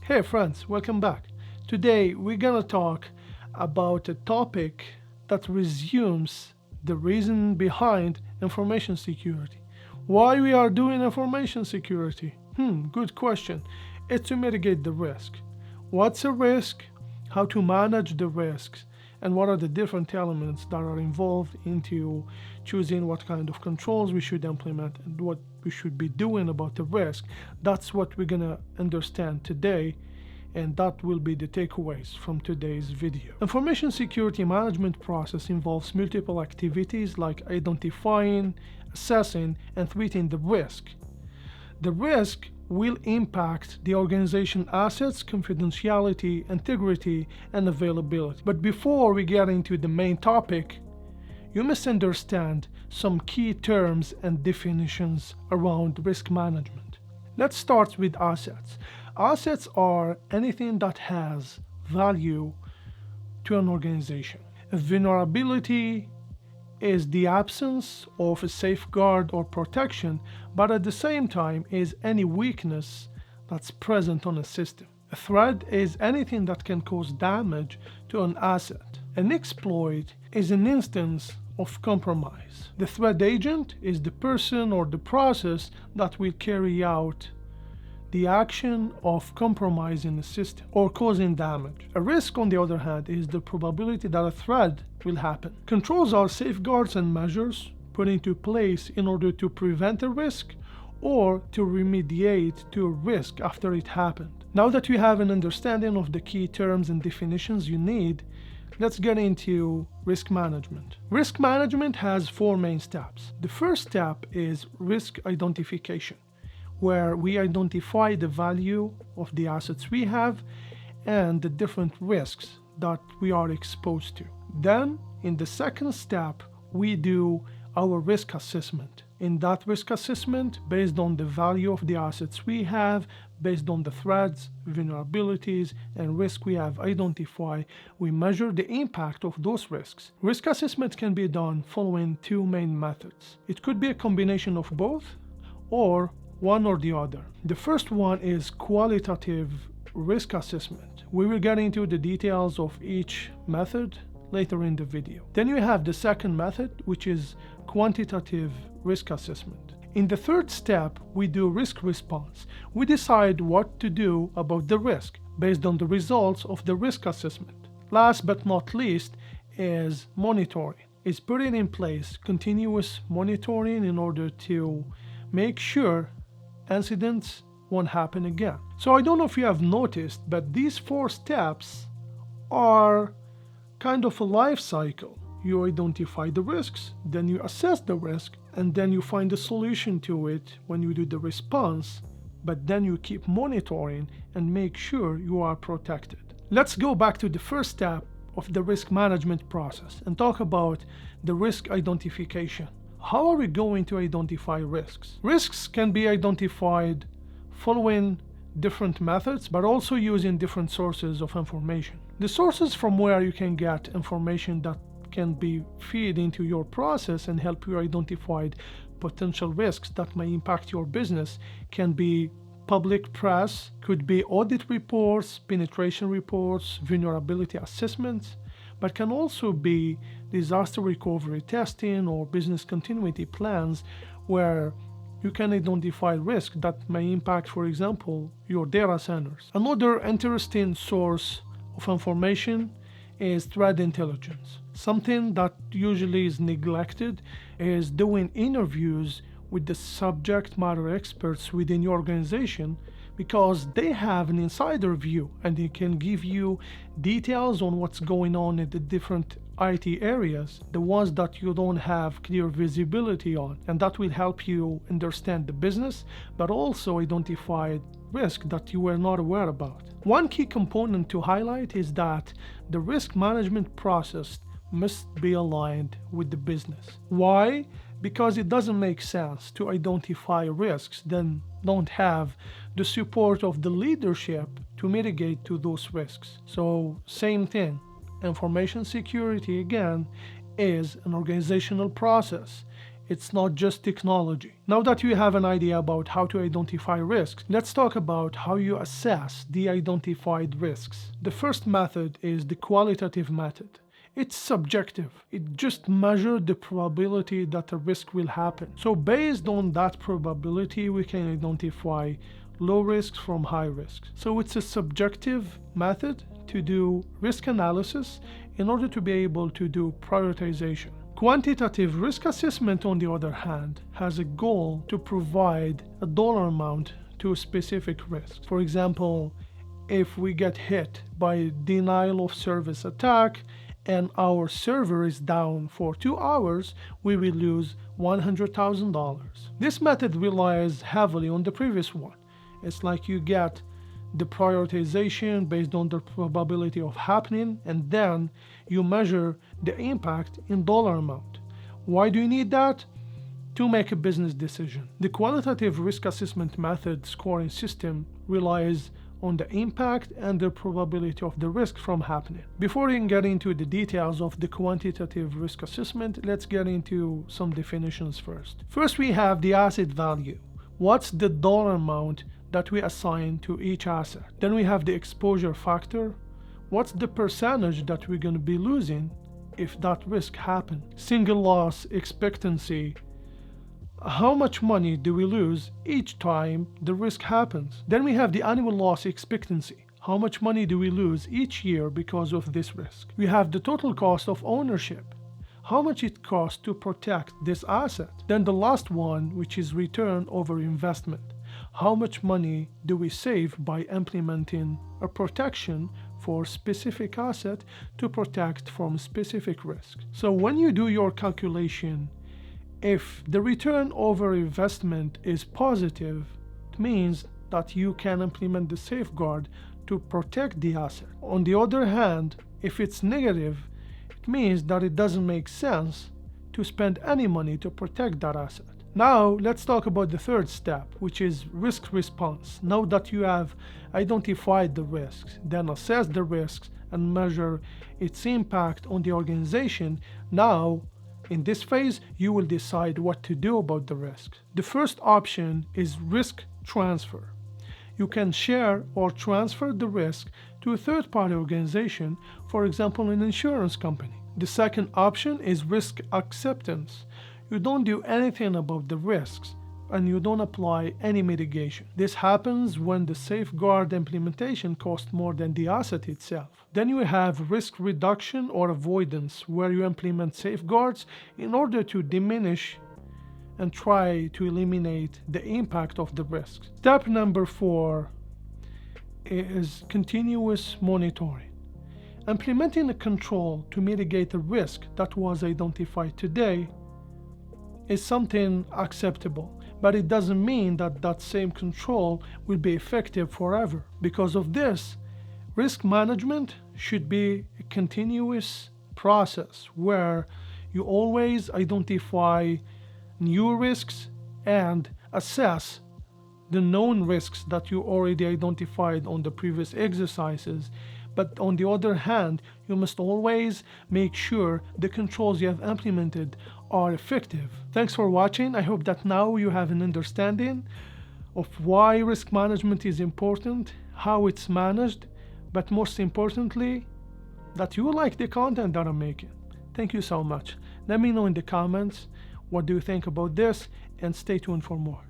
Hey friends, welcome back. Today we're gonna talk about a topic that resumes the reason behind information security. Why we are doing information security? Good question. It's to mitigate the risk. What's a risk? How to manage the risks? And what are the different elements that are involved into choosing what kind of controls we should implement and what we should be doing about the risk. That's what we're gonna understand today, and that will be the takeaways from today's video. Information security management process involves multiple activities like identifying, assessing, and treating the risk. The risk will impact the organization assets, confidentiality, integrity, and availability. But before we get into the main topic, you must understand some key terms and definitions around risk management. Let's start with assets. Assets are anything that has value to an organization. A vulnerability is the absence of a safeguard or protection, but at the same time is any weakness that's present on a system. A threat is anything that can cause damage to an asset. An exploit is an instance of compromise. The threat agent is the person or the process that will carry out the action of compromising the system or causing damage. A risk, on the other hand, is the probability that a threat will happen. Controls are safeguards and measures put into place in order to prevent a risk or to remediate to a risk after it happened. Now that you have an understanding of the key terms and definitions you need, let's get into risk management. Risk management has four main steps. The first step is risk identification, where we identify the value of the assets we have and the different risks that we are exposed to. Then, in the second step, we do our risk assessment. In that risk assessment, based on the value of the assets we have, based on the threats, vulnerabilities, and risk we have identified, we measure the impact of those risks. Risk assessment can be done following two main methods. It could be a combination of both, or one or the other. The first one is qualitative risk assessment. We will get into the details of each method later in the video. Then you have the second method, which is quantitative risk assessment. In the third step, we do risk response. We decide what to do about the risk based on the results of the risk assessment. Last but not least is monitoring. It's putting in place continuous monitoring in order to make sure incidents won't happen again. So I don't know if you have noticed, but these four steps are kind of a life cycle. You identify the risks, then you assess the risk, and then you find a solution to it when you do the response, but then you keep monitoring and make sure you are protected. Let's go back to the first step of the risk management process and talk about the risk identification. How are we going to identify risks? Risks can be identified following different methods, but also using different sources of information. The sources from where you can get information that can be fed into your process and help you identify potential risks that may impact your business can be public press, could be audit reports, penetration reports, vulnerability assessments, but can also be disaster recovery testing or business continuity plans where you can identify risks that may impact, for example, your data centers. Another interesting source of information is threat intelligence. Something that usually is neglected is doing interviews with the subject matter experts within your organization, because they have an insider view and they can give you details on what's going on in the different IT areas, the ones that you don't have clear visibility on, and that will help you understand the business but also identify risk that you were not aware about. One key component to highlight is that the risk management process must be aligned with the business. Why? Because it doesn't make sense to identify risks then don't have the support of the leadership to mitigate to those risks. So same thing, information security again is an organizational process. It's not just technology. Now that you have an idea about how to identify risks, let's talk about how you assess the identified risks. The first method is the qualitative method. It's subjective. It just measures the probability that a risk will happen. So based on that probability, we can identify low risks from high risks. So it's a subjective method to do risk analysis in order to be able to do prioritization. Quantitative risk assessment, on the other hand, has a goal to provide a dollar amount to a specific risk. For example, if we get hit by a denial of service attack and our server is down for 2 hours, we will lose $100,000. This method relies heavily on the previous one. It's like you get the prioritization based on the probability of happening, and then you measure the impact in dollar amount. Why do you need that? To make a business decision. The qualitative risk assessment method scoring system relies on the impact and the probability of the risk from happening. Before we get into the details of the quantitative risk assessment, let's get into some definitions first. First, we have the asset value. What's the dollar amount that we assign to each asset? Then we have the exposure factor. What's the percentage that we're going to be losing if that risk happens? Single loss expectancy. How much money do we lose each time the risk happens? Then we have the annual loss expectancy. How much money do we lose each year because of this risk? We have the total cost of ownership. How much it costs to protect this asset? Then the last one, which is return over investment. How much money do we save by implementing a protection for specific asset to protect from specific risk? So when you do your calculation, if the return over investment is positive, it means that you can implement the safeguard to protect the asset. On the other hand, if it's negative, it means that it doesn't make sense to spend any money to protect that asset. Now let's talk about the third step, which is risk response. Now that you have identified the risks, then assess the risks and measure its impact on the organization, now in this phase you will decide what to do about the risk. The first option is risk transfer. You can share or transfer the risk to a third-party organization, for example an insurance company. The second option is risk acceptance. You don't do anything about the risks and you don't apply any mitigation. This happens when the safeguard implementation costs more than the asset itself. Then you have risk reduction or avoidance, where you implement safeguards in order to diminish and try to eliminate the impact of the risks. Step number 4 is continuous monitoring. Implementing a control to mitigate the risk that was identified today is something acceptable, but it doesn't mean that that same control will be effective forever. Because of this, risk management should be a continuous process where you always identify new risks and assess the known risks that you already identified on the previous exercises. But on the other hand, you must always make sure the controls you have implemented are effective. Thanks for watching. I hope that now you have an understanding of why risk management is important, how it's managed, but most importantly, that you like the content that I'm making. Thank you so much. Let me know in the comments what do you think about this, and stay tuned for more.